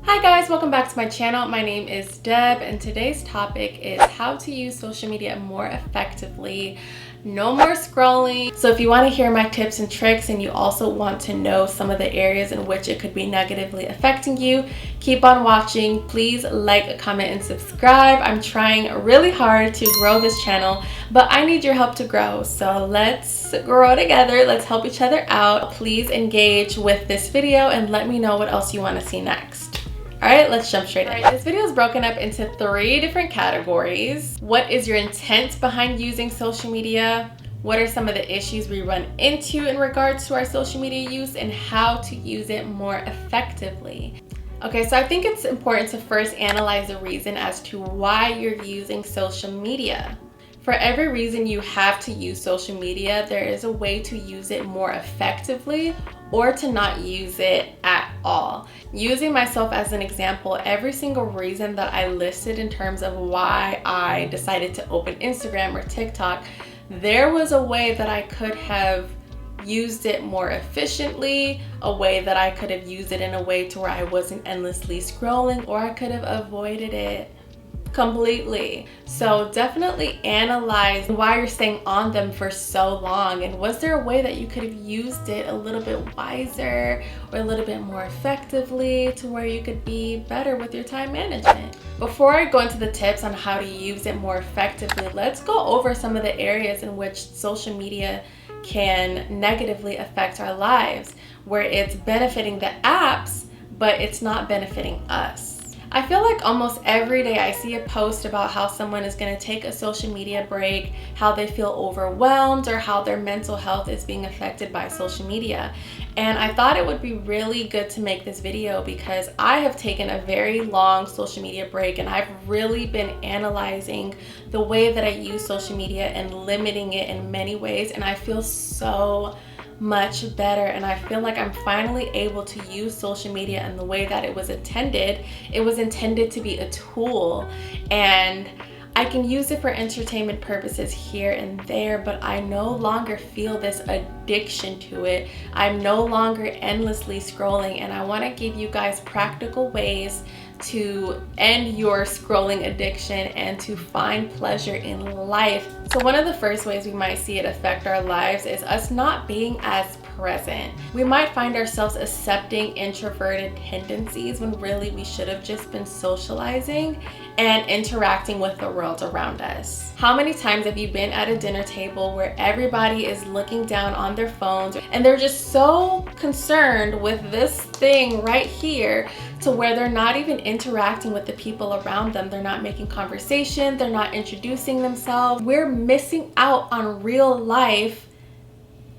Hi guys, welcome back to my channel. My name is Deb and today's topic is how to use social media more effectively. No more scrolling. So if you want to hear my tips and tricks and you also want to know some of the areas in which it could be negatively affecting you, keep on watching. Please like, comment, and subscribe. I'm trying really hard to grow this channel, but I need your help to grow. So let's grow together. Let's help each other out. Please engage with this video and let me know what else you want to see next. All right, let's jump straight in. This video is broken up into 3 different categories. What is your intent behind using social media? What are some of the issues we run into in regards to our social media use and how to use it more effectively? Okay, so I think it's important to first analyze the reason as to why you're using social media. For every reason you have to use social media, there is a way to use it more effectively or to not use it at all. Using myself as an example, every single reason that I listed in terms of why I decided to open Instagram or TikTok, there was a way that I could have used it more efficiently, a way that I could have used it in a way to where I wasn't endlessly scrolling, or I could have avoided it completely. So definitely analyze why you're staying on them for so long, and was there a way that you could have used it a little bit wiser or a little bit more effectively to where you could be better with your time management. Before I go into the tips on how to use it more effectively, let's go over some of the areas in which social media can negatively affect our lives, where it's benefiting the apps but it's not benefiting us. I feel like almost every day I see a post about how someone is going to take a social media break, how they feel overwhelmed, or how their mental health is being affected by social media. And I thought it would be really good to make this video because I have taken a very long social media break and I've really been analyzing the way that I use social media and limiting it in many ways, and I feel so much better, and I feel like I'm finally able to use social media in the way that it was intended. It was intended to be a tool, and I can use it for entertainment purposes here and there, but I no longer feel this addiction to it. I'm no longer endlessly scrolling, and I want to give you guys practical ways to end your scrolling addiction and to find pleasure in life. So one of the first ways we might see it affect our lives is us not being as present. We might find ourselves accepting introverted tendencies when really we should have just been socializing and interacting with the world around us. How many times have you been at a dinner table where everybody is looking down on their phones and they're just so concerned with this thing right here to where they're not even interacting with the people around them. They're not making conversation, they're not introducing themselves. We're missing out on real life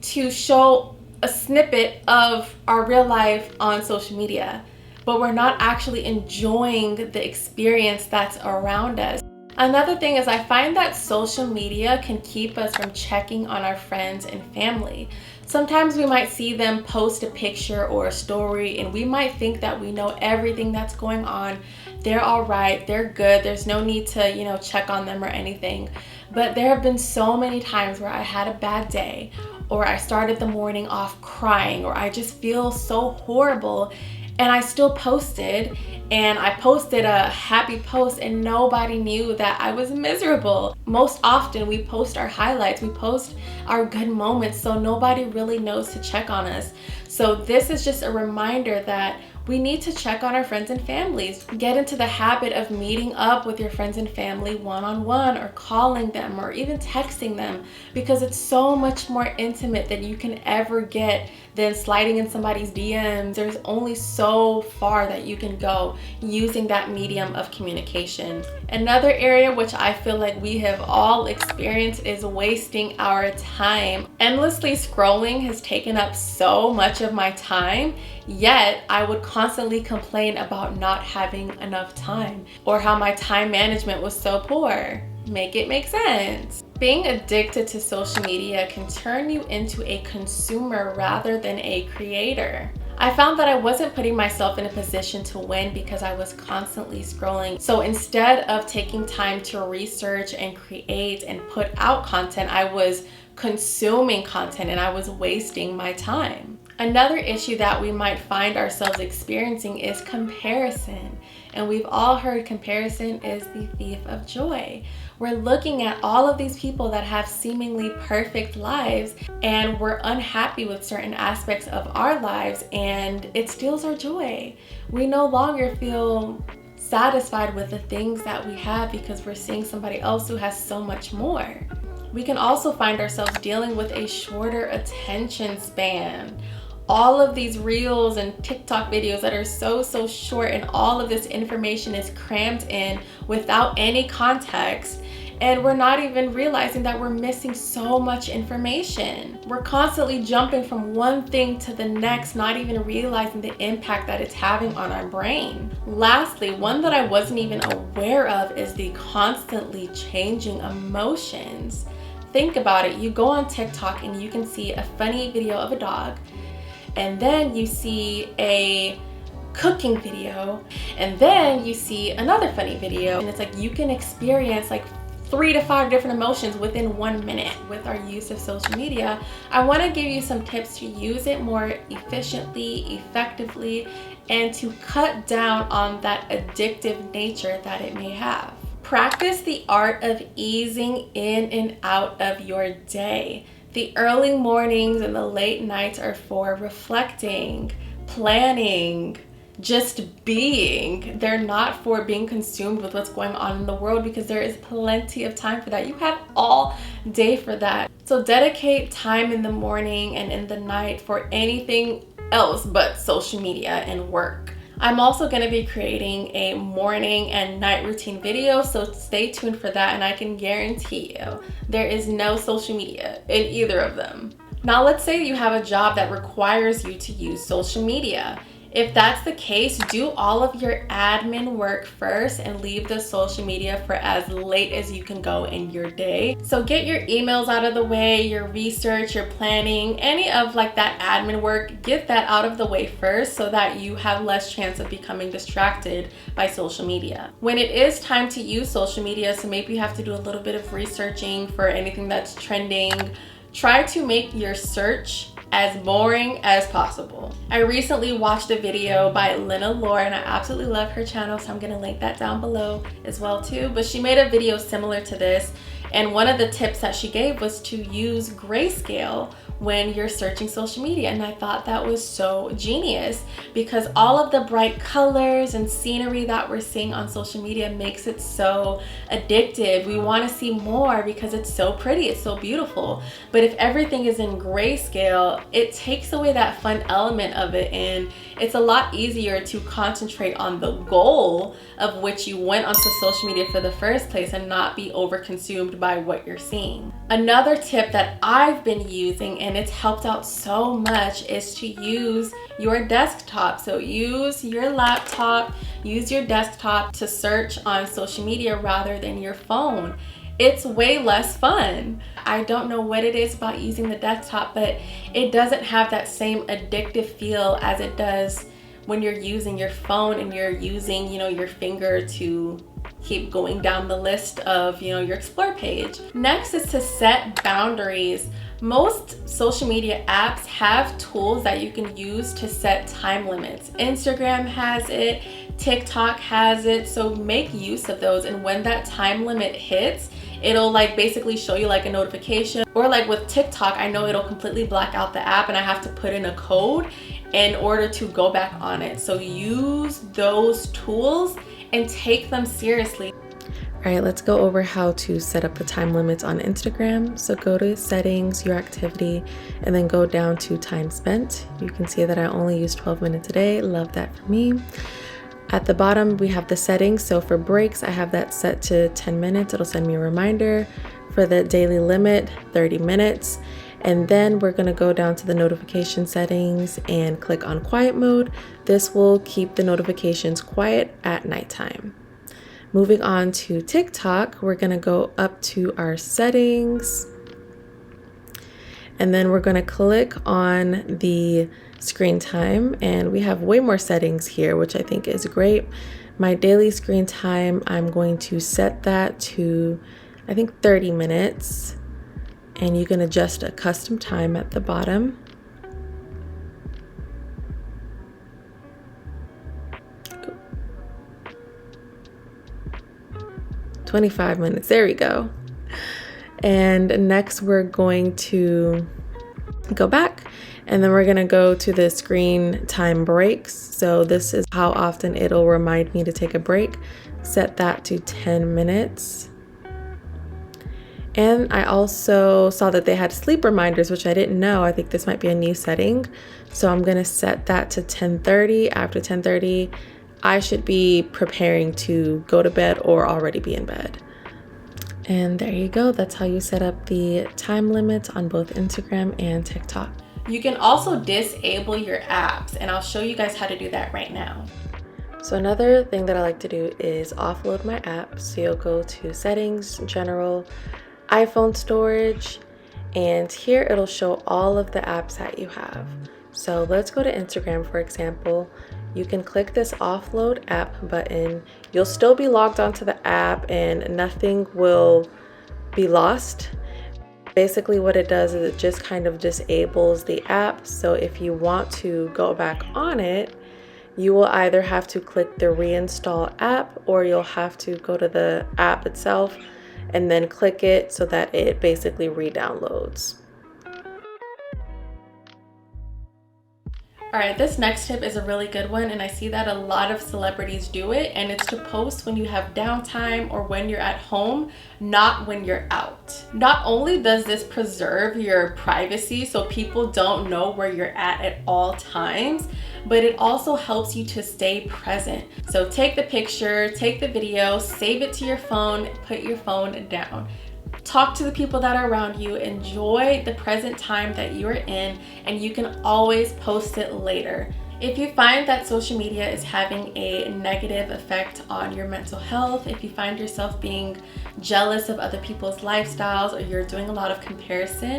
to show a snippet of our real life on social media, but we're not actually enjoying the experience that's around us. Another thing is I find that social media can keep us from checking on our friends and family. Sometimes we might see them post a picture or a story and we might think that we know everything that's going on. They're all right, they're good, there's no need to, check on them or anything. But there have been so many times where I had a bad day, or I started the morning off crying, or I just feel so horrible, and I still posted, and I posted a happy post and nobody knew that I was miserable. Most often we post our highlights, we post our good moments, so nobody really knows to check on us. So this is just a reminder that we need to check on our friends and families. Get into the habit of meeting up with your friends and family one-on-one, or calling them, or even texting them, because it's so much more intimate than you can ever get than sliding in somebody's DMs. There's only so far that you can go using that medium of communication. Another area which I feel like we have all experienced is wasting our time. Endlessly scrolling has taken up so much of my time, yet I would constantly complain about not having enough time, or how my time management was so poor. Make it make sense. Being addicted to social media can turn you into a consumer rather than a creator. I found that I wasn't putting myself in a position to win because I was constantly scrolling. So instead of taking time to research and create and put out content, I was consuming content and I was wasting my time. Another issue that we might find ourselves experiencing is comparison. And we've all heard comparison is the thief of joy. We're looking at all of these people that have seemingly perfect lives, and we're unhappy with certain aspects of our lives, and it steals our joy. We no longer feel satisfied with the things that we have because we're seeing somebody else who has so much more. We can also find ourselves dealing with a shorter attention span. All of these reels and TikTok videos that are so short, and all of this information is crammed in without any context, and we're not even realizing that we're missing so much information. We're constantly jumping from one thing to the next, not even realizing the impact that it's having on our brain. Lastly, one that I wasn't even aware of is the constantly changing emotions. Think about it. You go on TikTok and you can see a funny video of a dog, and then you see a cooking video, and then you see another funny video, and it's like you can experience like 3 to 5 different emotions within 1 minute. With our use of social media, I want to give you some tips to use it more efficiently, effectively, and to cut down on that addictive nature that it may have. Practice the art of easing in and out of your day. The early mornings and the late nights are for reflecting, planning, just being. They're not for being consumed with what's going on in the world, because there is plenty of time for that. You have all day for that. So dedicate time in the morning and in the night for anything else but social media and work. I'm also going to be creating a morning and night routine video, so stay tuned for that, and I can guarantee you there is no social media in either of them. Now let's say you have a job that requires you to use social media. If that's the case, do all of your admin work first and leave the social media for as late as you can go in your day. So get your emails out of the way, your research, your planning, any of like that admin work, get that out of the way first so that you have less chance of becoming distracted by social media. When it is time to use social media, so maybe you have to do a little bit of researching for anything that's trending, try to make your search as boring as possible. I recently watched a video by Lena Lore, and I absolutely love her channel, so I'm gonna link that down below as well too. But she made a video similar to this, and one of the tips that she gave was to use grayscale when you're searching social media, and I thought that was so genius, because all of the bright colors and scenery that we're seeing on social media makes it so addictive. We want to see more because it's so pretty, it's so beautiful. But if everything is in grayscale, it takes away that fun element of it, and it's a lot easier to concentrate on the goal of which you went onto social media for the first place and not be overconsumed by what you're seeing. Another tip that I've been using, and it's helped out so much, is to use your desktop. So use your laptop, use your desktop to search on social media rather than your phone. It's way less fun. I don't know what it is about using the desktop, but it doesn't have that same addictive feel as it does when you're using your phone and you're using, your finger to keep going down the list of, your explore page. Next is to set boundaries. Most social media apps have tools that you can use to set time limits. Instagram has it, TikTok has it, so make use of those. And when that time limit hits, it'll basically show you a notification. Or with TikTok, I know it'll completely black out the app and I have to put in a code in order to go back on it. So use those tools and take them seriously. All right, let's go over how to set up the time limits on Instagram. So go to settings, your activity, and then go down to time spent. You can see that I only use 12 minutes a day. Love that for me. At the bottom, we have the settings. So for breaks, I have that set to 10 minutes. It'll send me a reminder. For the daily limit, 30 minutes. And then we're gonna go down to the notification settings and click on quiet mode. This will keep the notifications quiet at nighttime. Moving on to TikTok, we're gonna go up to our settings, and then we're gonna click on the screen time, and we have way more settings here, which I think is great. My daily screen time, I'm going to set that to, I think, 30 minutes, and you can adjust a custom time at the bottom. 25 minutes. There we go. And next we're going to go back, and then we're going to go to the screen time breaks. So this is how often it'll remind me to take a break. Set that to 10 minutes. And I also saw that they had sleep reminders, which I didn't know. I think this might be a new setting. So I'm going to set that to 10:30. After 10:30, I should be preparing to go to bed or already be in bed. And there you go. That's how you set up the time limits on both Instagram and TikTok. You can also disable your apps, and I'll show you guys how to do that right now. So another thing that I like to do is offload my apps. So you'll go to settings, general, iPhone storage, and here it'll show all of the apps that you have. So let's go to Instagram, for example. You can click this offload app button. You'll still be logged onto the app and nothing will be lost. Basically what it does is it just kind of disables the app. So if you want to go back on it, you will either have to click the reinstall app, or you'll have to go to the app itself and then click it so that it basically re-downloads. All right, this next tip is a really good one, and I see that a lot of celebrities do it, and it's to post when you have downtime or when you're at home, not when you're out. Not only does this preserve your privacy so people don't know where you're at all times, but it also helps you to stay present. So take the picture, take the video, save it to your phone, put your phone down. Talk to the people that are around you, enjoy the present time that you're in, and you can always post it later. If you find that social media is having a negative effect on your mental health, if you find yourself being jealous of other people's lifestyles, or you're doing a lot of comparison,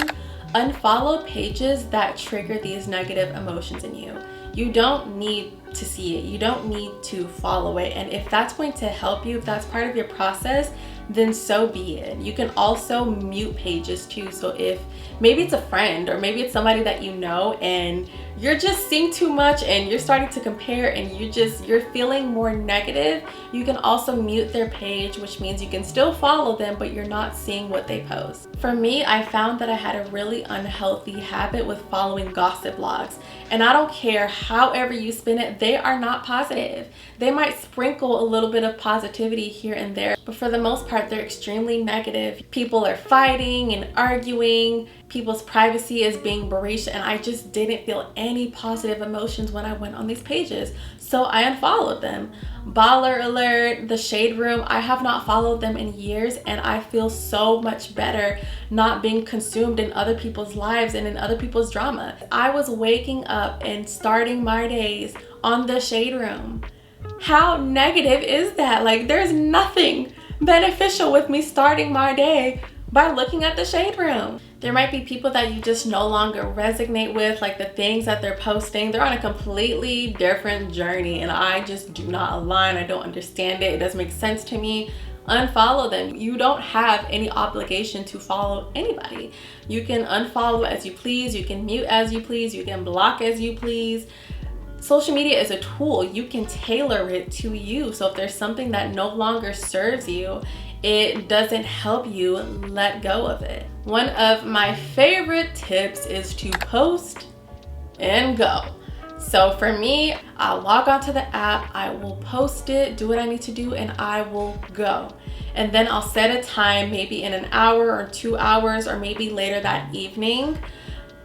unfollow pages that trigger these negative emotions in you. You don't need to see it. You don't need to follow it. And if that's going to help you, if that's part of your process, then so be it. You can also mute pages too. So if maybe it's a friend or maybe it's somebody that you know and you're just seeing too much and you're starting to compare and you're feeling more negative, you can also mute their page, which means you can still follow them, but you're not seeing what they post. For me, I found that I had a really unhealthy habit with following gossip blogs. And I don't care however you spin it, they are not positive. They might sprinkle a little bit of positivity here and there, but for the most part, they're extremely negative. People are fighting and arguing. People's privacy is being breached, and I just didn't feel any positive emotions when I went on these pages. So I unfollowed them. Baller alert, the Shade Room, I have not followed them in years, and I feel so much better not being consumed in other people's lives and in other people's drama. I was waking up and starting my days on the Shade Room. How negative is that? Like, there's nothing beneficial with me starting my day by looking at the Shade Room. There might be people that you just no longer resonate with, like the things that they're posting. They're on a completely different journey and I just do not align. I don't understand it. It doesn't make sense to me. Unfollow them. You don't have any obligation to follow anybody. You can unfollow as you please. You can mute as you please. You can block as you please. Social media is a tool. You can tailor it to you. So if there's something that no longer serves you, it doesn't help you, let go of it. One of my favorite tips is to post and go. So for me, I'll log onto the app, I will post it, do what I need to do, and I will go. And then I'll set a time, maybe in an hour or 2 hours, or maybe later that evening.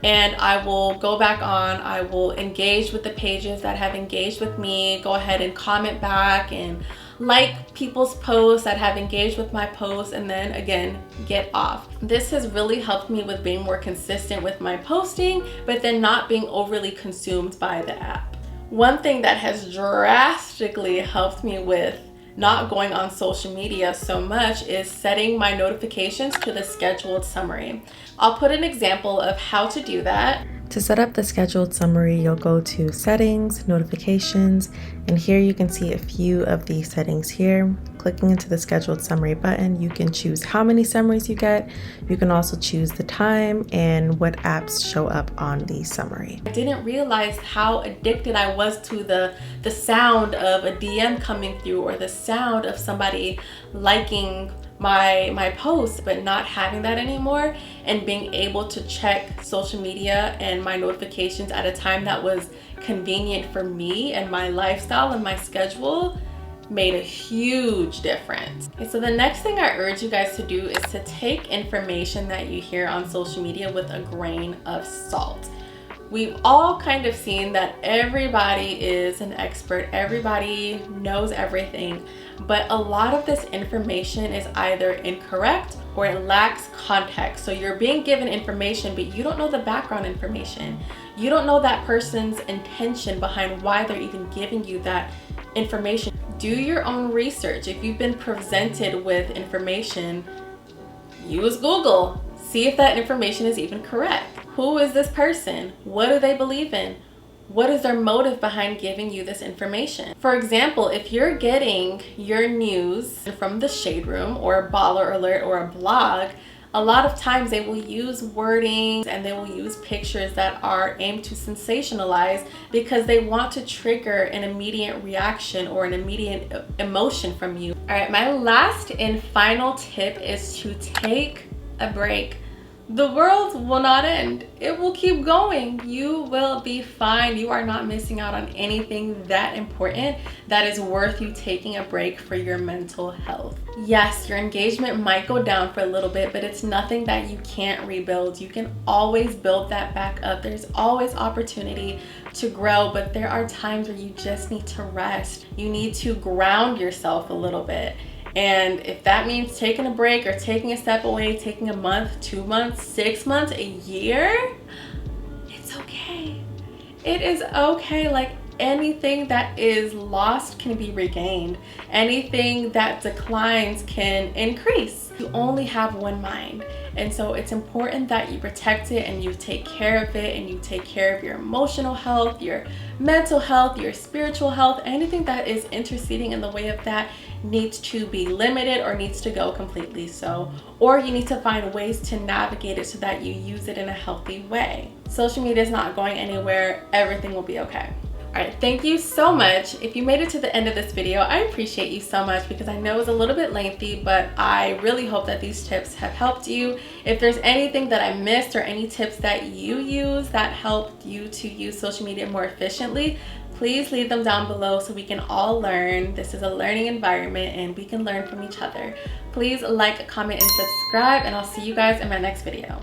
And I will go back on, I will engage with the pages that have engaged with me, go ahead and comment back and like people's posts that have engaged with my posts, and then again, get off. This has really helped me with being more consistent with my posting, but then not being overly consumed by the app. One thing that has drastically helped me with not going on social media so much is setting my notifications to the scheduled summary. I'll put an example of how to do that. To set up the scheduled summary, you'll go to Settings, Notifications, and here you can see a few of the settings here. Clicking into the scheduled summary button, you can choose how many summaries you get. You can also choose the time and what apps show up on the summary. I didn't realize how addicted I was to the sound of a DM coming through or the sound of somebody liking my posts, but not having that anymore and being able to check social media and my notifications at a time that was convenient for me and my lifestyle and my schedule made a huge difference. Okay, so the next thing I urge you guys to do is to take information that you hear on social media with a grain of salt. We've all kind of seen that everybody is an expert, everybody knows everything, but a lot of this information is either incorrect or it lacks context. So you're being given information, but you don't know the background information. You don't know that person's intention behind why they're even giving you that information. Do your own research. If you've been presented with information, use Google. See if that information is even correct. Who is this person? What do they believe in? What is their motive behind giving you this information? For example, if you're getting your news from the Shade Room or a Baller Alert or a blog, a lot of times they will use wording and they will use pictures that are aimed to sensationalize because they want to trigger an immediate reaction or an immediate emotion from you. All right, my last and final tip is to take a break. The world will not end. It will keep going. You will be fine. You are not missing out on anything that important that is worth you taking a break for your mental health. Yes, your engagement might go down for a little bit, but it's nothing that you can't rebuild. You can always build that back up. There's always opportunity to grow, but there are times where you just need to rest. You need to ground yourself a little bit. And if that means taking a break or taking a step away, taking a month, 2 months, 6 months, a year, it's okay. It is okay. Like anything that is lost can be regained. Anything that declines can increase. You only have one mind. And so it's important that you protect it and you take care of it and you take care of your emotional health, your mental health, your spiritual health. Anything that is interceding in the way of that needs to be limited or needs to go completely so. Or you need to find ways to navigate it so that you use it in a healthy way. Social media is not going anywhere. Everything will be okay. All right, thank you so much. If you made it to the end of this video, I appreciate you so much because I know it was a little bit lengthy, but I really hope that these tips have helped you. If there's anything that I missed or any tips that you use that helped you to use social media more efficiently, please leave them down below so we can all learn. This is a learning environment and we can learn from each other. Please like, comment, and subscribe, and I'll see you guys in my next video.